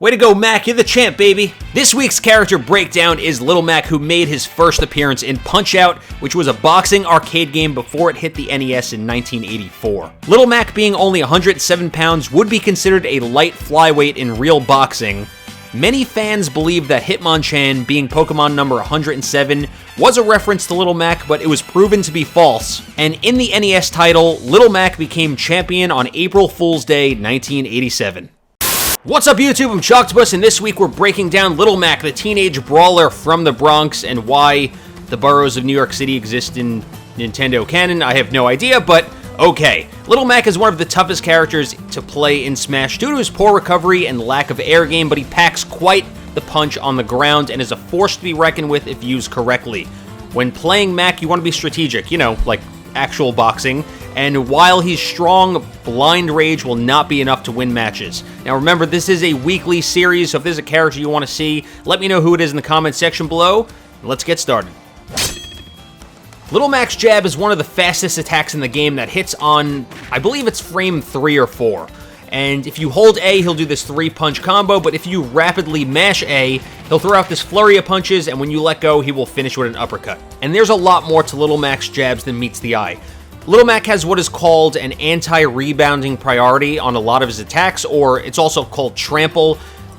Way to go, Mac, you're the champ, baby! This week's character breakdown is Little Mac, who made his first appearance in Punch-Out!, which was a boxing arcade game before it hit the NES in 1984. Little Mac, being only 107 pounds, would be considered a light flyweight in real boxing. Many fans believe that Hitmonchan, being Pokemon number 107, was a reference to Little Mac, but it was proven to be false. And in the NES title, Little Mac became champion on April Fool's Day, 1987. What's up, YouTube? I'm Choctopus, and this week we're breaking down Little Mac, the teenage brawler from the Bronx, and why the boroughs of New York City exist in Nintendo canon. I have no idea, but okay. Little Mac is one of the toughest characters to play in Smash due to his poor recovery and lack of air game, but he packs quite the punch on the ground and is a force to be reckoned with if used correctly. When playing Mac, you want to be strategic, like actual boxing. And while he's strong, Blind Rage will not be enough to win matches. Now remember, this is a weekly series, so if there's a character you want to see, let me know who it is in the comments section below. Let's get started. Little Mac's jab is one of the fastest attacks in the game that hits on, I believe it's frame 3 or 4. And if you hold A, he'll do this 3-punch combo, but if you rapidly mash A, he'll throw out this flurry of punches, and when you let go, he will finish with an uppercut. And there's a lot more to Little Mac's jabs than meets the eye. Little Mac has what is called an anti-rebounding priority on a lot of his attacks, or it's also called trample,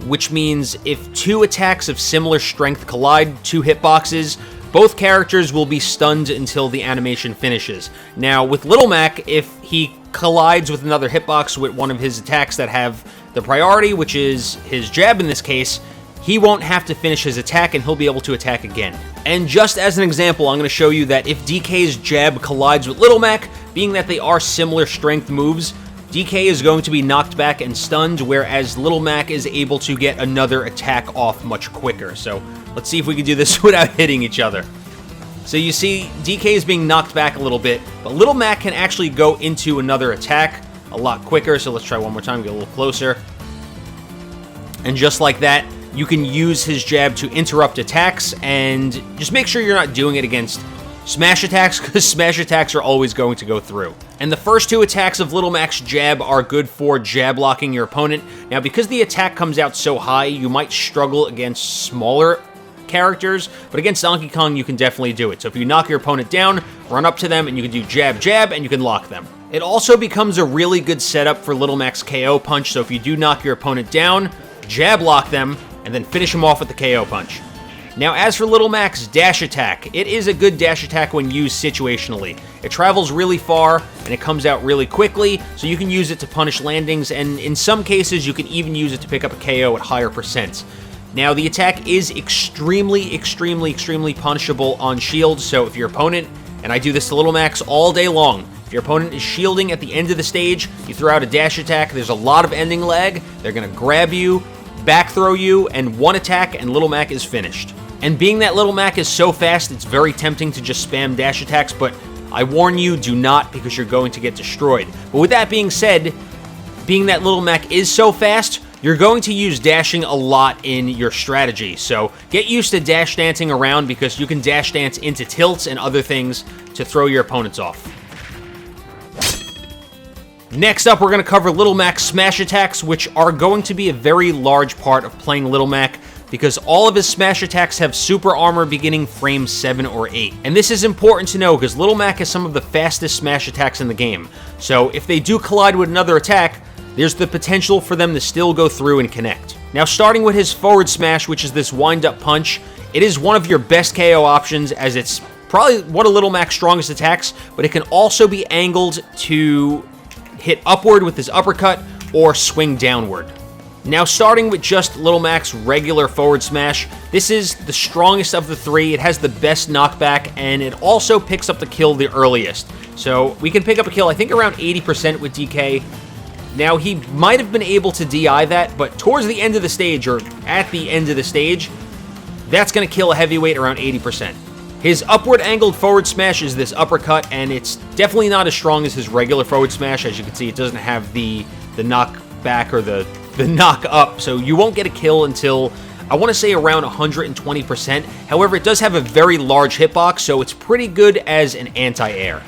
which means if two attacks of similar strength collide, 2 hitboxes, both characters will be stunned until the animation finishes. Now, with Little Mac, if he collides with another hitbox with one of his attacks that have the priority, which is his jab in this case, he won't have to finish his attack and he'll be able to attack again. And just as an example, I'm going to show you that if DK's jab collides with Little Mac, being that they are similar strength moves, DK is going to be knocked back and stunned, whereas Little Mac is able to get another attack off much quicker. So let's see if we can do this without hitting each other. So you see, DK is being knocked back a little bit, but Little Mac can actually go into another attack a lot quicker. So let's try one more time, get a little closer. And just like that, you can use his jab to interrupt attacks, and just make sure you're not doing it against smash attacks, because smash attacks are always going to go through. And the first 2 attacks of Little Mac's jab are good for jab blocking your opponent. Now, because the attack comes out so high, you might struggle against smaller characters, but against Donkey Kong, you can definitely do it. So if you knock your opponent down, run up to them, and you can do jab, jab, and you can lock them. It also becomes a really good setup for Little Mac's KO punch, so if you do knock your opponent down, jab lock them, and then finish him off with the KO punch. Now, as for Little Mac's dash attack, it is a good dash attack when used situationally. It travels really far, and it comes out really quickly, so you can use it to punish landings, and in some cases, you can even use it to pick up a KO at higher percents. Now, the attack is extremely punishable on shield, so if your opponent, and I do this to Little Mac's all day long, if your opponent is shielding at the end of the stage, you throw out a dash attack, there's a lot of ending lag, they're going to grab you, back throw you, and one attack, and Little Mac is finished. And being that Little Mac is so fast, it's very tempting to just spam dash attacks, but I warn you, do not, because you're going to get destroyed. But with that being said, being that Little Mac is so fast, you're going to use dashing a lot in your strategy. So get used to dash dancing around, because you can dash dance into tilts and other things to throw your opponents off. Next up, we're going to cover Little Mac's smash attacks, which are going to be a very large part of playing Little Mac, because all of his smash attacks have super armor beginning frame 7 or 8. And this is important to know, because Little Mac has some of the fastest smash attacks in the game. So if they do collide with another attack, there's the potential for them to still go through and connect. Now, starting with his forward smash, which is this wind-up punch, it is one of your best KO options, as it's probably one of Little Mac's strongest attacks, but it can also be angled to hit upward with his uppercut, or swing downward. Now, starting with just Little Mac's regular forward smash, this is the strongest of the 3, it has the best knockback, and it also picks up the kill the earliest. So we can pick up a kill, I think around 80% with DK. Now, he might have been able to DI that, but towards the end of the stage, or at the end of the stage, that's going to kill a heavyweight around 80%. His upward angled forward smash is this uppercut, and it's definitely not as strong as his regular forward smash. As you can see, it doesn't have the knock back or the knock up, so you won't get a kill until, I want to say, around 120%. However, it does have a very large hitbox, so it's pretty good as an anti-air.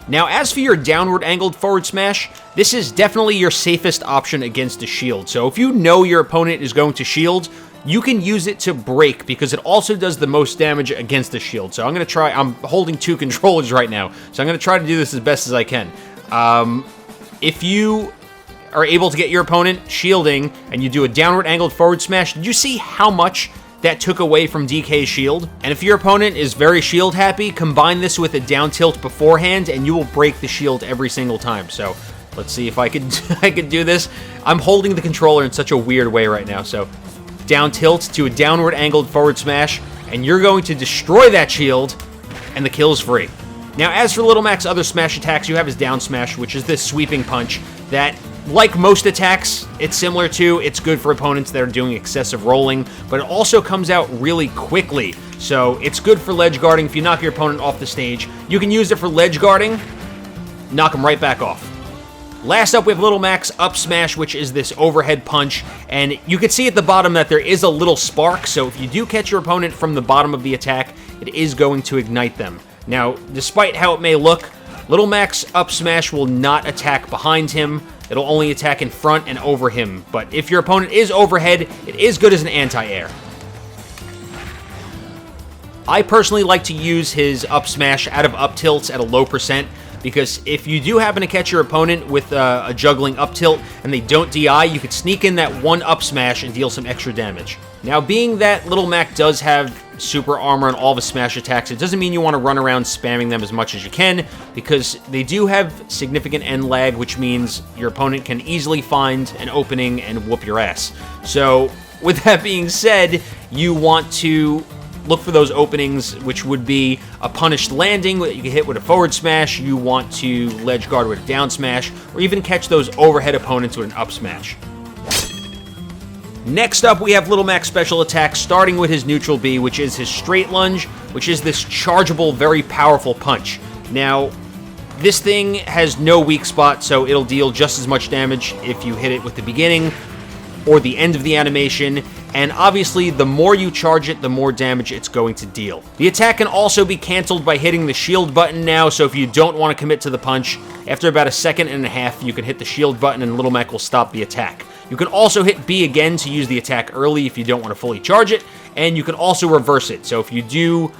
Now, as for your downward angled forward smash, this is definitely your safest option against a shield. So if you know your opponent is going to shield, you can use it to break because it also does the most damage against the shield. So I'm holding 2 controllers right now, so I'm going to try to do this as best as I can. If you are able to get your opponent shielding and you do a downward angled forward smash, did you see how much that took away from DK's shield? And if your opponent is very shield happy, combine this with a down tilt beforehand and you will break the shield every single time. So let's see if I could do this. I'm holding the controller in such a weird way right now. So down tilt to a downward angled forward smash, and you're going to destroy that shield, and the kill is free. Now, as for Little Mac's other smash attacks, you have his down smash, which is this sweeping punch that, like most attacks, it's similar to, it's good for opponents that are doing excessive rolling, but it also comes out really quickly. So it's good for ledge guarding. If you knock your opponent off the stage, you can use it for ledge guarding, knock them right back off. Last up, we have Little Mac's up smash, which is this overhead punch, and you can see at the bottom that there is a little spark, so if you do catch your opponent from the bottom of the attack, it is going to ignite them. Now, despite how it may look, Little Mac's up smash will not attack behind him. It'll only attack in front and over him, but if your opponent is overhead, it is good as an anti-air. I personally like to use his up smash out of up tilts at a low percent, because if you do happen to catch your opponent with a juggling up tilt and they don't DI, you could sneak in that one up smash and deal some extra damage. Now, being that Little Mac does have super armor on all of his smash attacks, it doesn't mean you want to run around spamming them as much as you can, because they do have significant end lag, which means your opponent can easily find an opening and whoop your ass. So, with that being said, you want to look for those openings, which would be a punished landing that you can hit with a forward smash, you want to ledge guard with a down smash, or even catch those overhead opponents with an up smash. Next up, we have Little Mac's special attack, starting with his neutral B, which is his straight lunge, which is this chargeable, very powerful punch. Now, this thing has no weak spot, so it'll deal just as much damage if you hit it with the beginning or the end of the animation, and obviously the more you charge it, the more damage it's going to deal. The attack can also be canceled by hitting the shield button now, so if you don't want to commit to the punch, after about a second and a half, you can hit the shield button and Little Mac will stop the attack. You can also hit B again to use the attack early if you don't want to fully charge it, and you can also reverse it. So if you do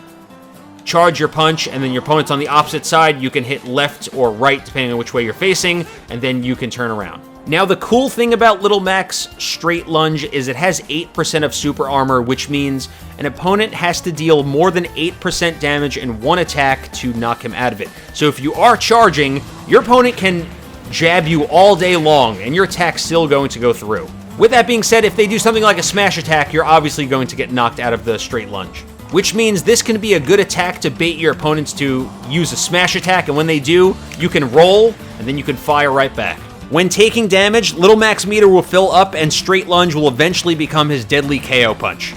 charge your punch and then your opponent's on the opposite side, you can hit left or right depending on which way you're facing, and then you can turn around. Now, the cool thing about Little Mac's straight lunge is it has 8% of super armor, which means an opponent has to deal more than 8% damage in one attack to knock him out of it. So if you are charging, your opponent can jab you all day long, and your attack's still going to go through. With that being said, if they do something like a smash attack, you're obviously going to get knocked out of the straight lunge. Which means this can be a good attack to bait your opponents to use a smash attack, and when they do, you can roll, and then you can fire right back. When taking damage, Little Mac's meter will fill up, and straight lunge will eventually become his deadly KO punch.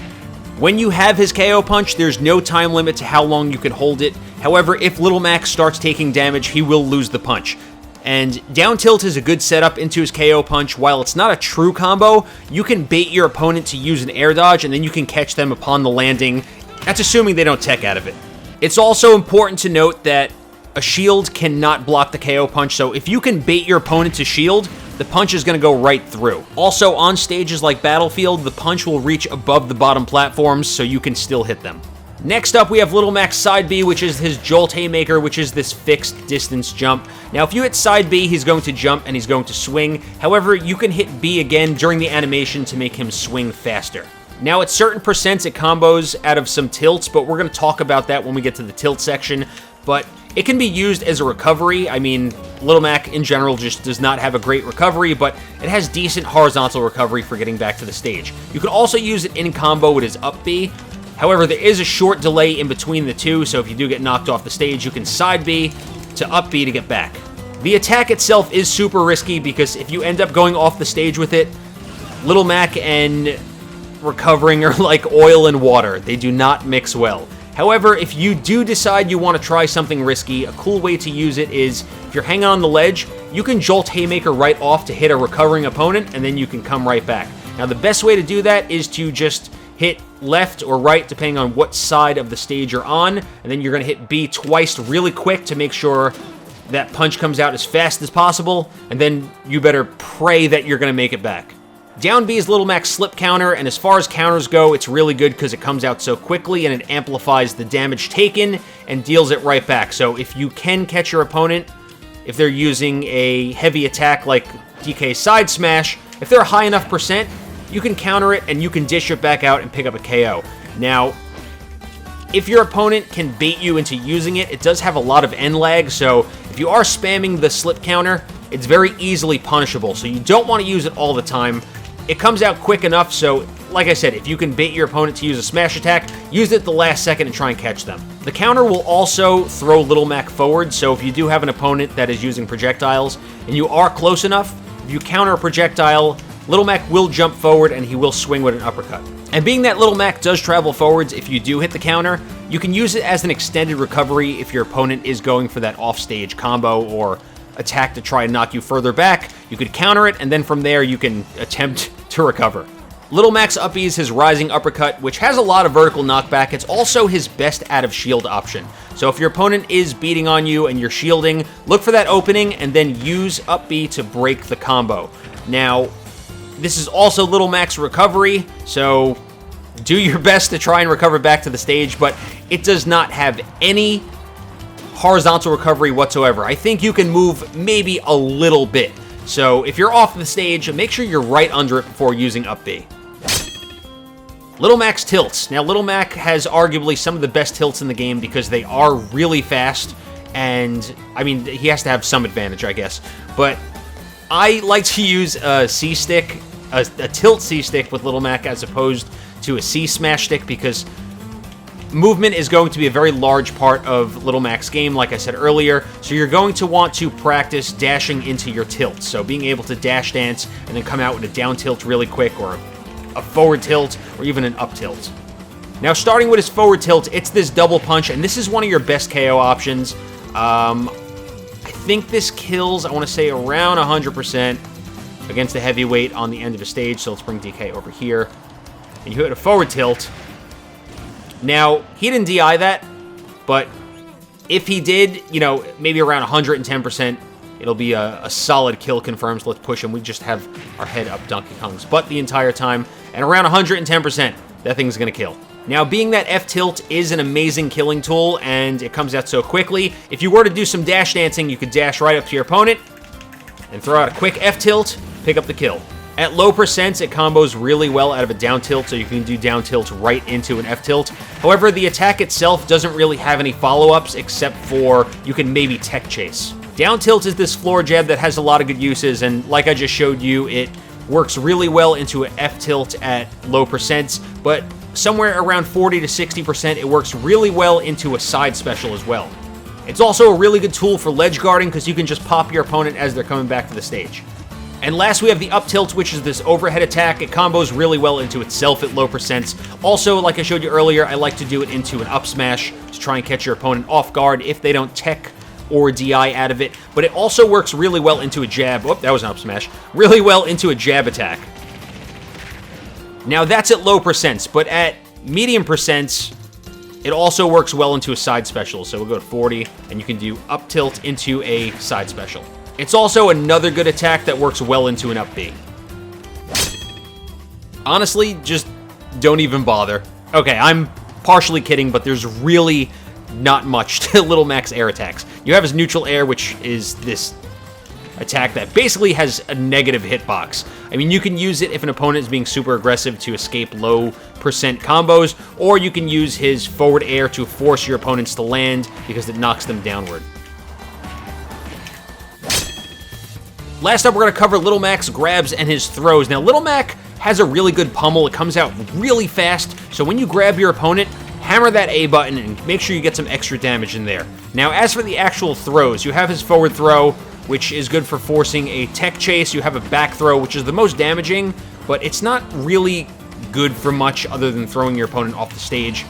When you have his KO punch, there's no time limit to how long you can hold it. However, if Little Mac starts taking damage, he will lose the punch. And down tilt is a good setup into his KO punch. While it's not a true combo, you can bait your opponent to use an air dodge, and then you can catch them upon the landing. That's assuming they don't tech out of it. It's also important to note that a shield cannot block the KO punch, so if you can bait your opponent to shield, the punch is going to go right through. Also, on stages like Battlefield, the punch will reach above the bottom platforms, so you can still hit them. Next up, we have Little Mac's side B, which is his Jolt Haymaker, which is this fixed distance jump. Now, if you hit side B, he's going to jump and he's going to swing. However, you can hit B again during the animation to make him swing faster. Now, at certain percents, it combos out of some tilts, but we're going to talk about that when we get to the tilt section. But it can be used as a recovery. I mean, Little Mac in general just does not have a great recovery, but it has decent horizontal recovery for getting back to the stage. You can also use it in combo with his up B. However, there is a short delay in between the two, so if you do get knocked off the stage, you can side B to up B to get back. The attack itself is super risky because if you end up going off the stage with it, Little Mac and recovering are like oil and water. They do not mix well. However, if you do decide you want to try something risky, a cool way to use it is, if you're hanging on the ledge, you can Jolt Haymaker right off to hit a recovering opponent, and then you can come right back. Now, the best way to do that is to just hit left or right, depending on what side of the stage you're on, and then you're going to hit B twice really quick to make sure that punch comes out as fast as possible, and then you better pray that you're going to make it back. Down B is Little Mac's slip counter, and as far as counters go, it's really good because it comes out so quickly and it amplifies the damage taken and deals it right back. So if you can catch your opponent, if they're using a heavy attack like DK's side smash, if they're a high enough percent, you can counter it and you can dish it back out and pick up a KO. Now, if your opponent can bait you into using it, it does have a lot of end lag, so if you are spamming the slip counter, it's very easily punishable, so you don't want to use it all the time. It comes out quick enough, so like I said, if you can bait your opponent to use a smash attack, use it at the last second and try and catch them. The counter will also throw Little Mac forward, so if you do have an opponent that is using projectiles and you are close enough, if you counter a projectile, Little Mac will jump forward and he will swing with an uppercut. And being that Little Mac does travel forwards if you do hit the counter, you can use it as an extended recovery if your opponent is going for that offstage combo or attack to try and knock you further back. You could counter it, and then from there you can attempt to recover. Little Mac's up B is his rising uppercut, which has a lot of vertical knockback. It's also his best out of shield option. So if your opponent is beating on you and you're shielding, look for that opening and then use up B to break the combo. Now, this is also Little Mac's recovery, so do your best to try and recover back to the stage, but it does not have any horizontal recovery whatsoever. I think you can move maybe a little bit. So if you're off the stage, make sure you're right under it before using up B. Little Mac's tilts. Now, Little Mac has arguably some of the best tilts in the game because they are really fast, and, I mean, he has to have some advantage, I guess. But I like to use a C-stick, a tilt C-stick with Little Mac as opposed to a C-smash stick because movement is going to be a very large part of Little Mac's game, like I said earlier, so you're going to want to practice dashing into your tilts. So being able to dash dance and then come out with a down tilt really quick, or a forward tilt, or even an up tilt. Now, starting with his forward tilt, it's this double punch, and this is one of your best KO options. I think this kills, I want to say, around 100% against the heavyweight on the end of a stage, so let's bring DK over here. And you hit a forward tilt. Now, he didn't DI that, but if he did, you know, maybe around 110%, it'll be a solid kill confirmed. So let's push him. We just have our head up Donkey Kong's butt the entire time. And around 110%, that thing's going to kill. Now, being that F-tilt is an amazing killing tool, and it comes out so quickly, if you were to do some dash dancing, you could dash right up to your opponent and throw out a quick F-tilt, pick up the kill. At low percents, it combos really well out of a down tilt, so you can do down tilt right into an F tilt. However, the attack itself doesn't really have any follow-ups except for you can maybe tech chase. Down tilt is this floor jab that has a lot of good uses, and like I just showed you, it works really well into an F tilt at low percents, but somewhere around 40 to 60%, it works really well into a side special as well. It's also a really good tool for ledge guarding because you can just pop your opponent as they're coming back to the stage. And last, we have the up tilt, which is this overhead attack. It combos really well into itself at low percents. Also, like I showed you earlier, I like to do it into an up smash to try and catch your opponent off guard if they don't tech or DI out of it. But it also works really well into a jab. Oh, that was an up smash. Really well into a jab attack. Now, that's at low percents, but at medium percents, it also works well into a side special. So we'll go to 40, and you can do up tilt into a side special. It's also another good attack that works well into an up B. Honestly, just don't even bother. Okay, I'm partially kidding, but there's really not much to Little Mac's air attacks. You have his neutral air, which is this attack that basically has a negative hitbox. I mean, you can use it if an opponent is being super aggressive to escape low percent combos, or you can use his forward air to force your opponents to land because it knocks them downward. Last up, we're going to cover Little Mac's grabs and his throws. Now, Little Mac has a really good pummel. It comes out really fast, so when you grab your opponent, hammer that A button and make sure you get some extra damage in there. Now, as for the actual throws, you have his forward throw, which is good for forcing a tech chase. You have a back throw, which is the most damaging, but it's not really good for much other than throwing your opponent off the stage.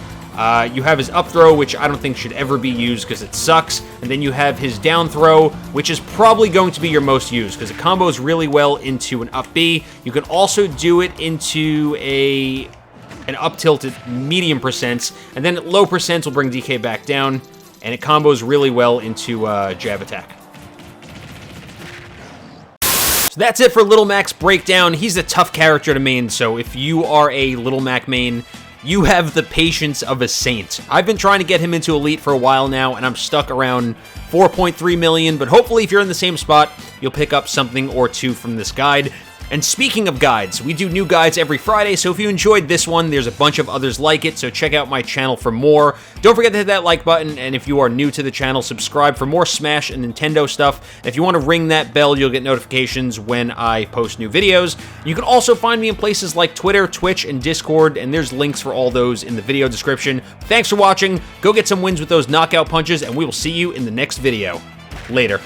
You have his up throw, which I don't think should ever be used because it sucks. And then you have his down throw, which is probably going to be your most used because it combos really well into an up B. You can also do it into an up tilt at medium percents, and then at low percents will bring DK back down, and it combos really well into jab attack. So that's it for Little Mac's breakdown. He's a tough character to main, so if you are a Little Mac main, you have the patience of a saint. I've been trying to get him into Elite for a while now, and I'm stuck around 4.3 million, but hopefully if you're in the same spot, you'll pick up something or two from this guide. And speaking of guides, we do new guides every Friday, so if you enjoyed this one, there's a bunch of others like it, so check out my channel for more. Don't forget to hit that like button, and if you are new to the channel, subscribe for more Smash and Nintendo stuff. And if you want to ring that bell, you'll get notifications when I post new videos. You can also find me in places like Twitter, Twitch, and Discord, and there's links for all those in the video description. Thanks for watching, go get some wins with those knockout punches, and we will see you in the next video. Later.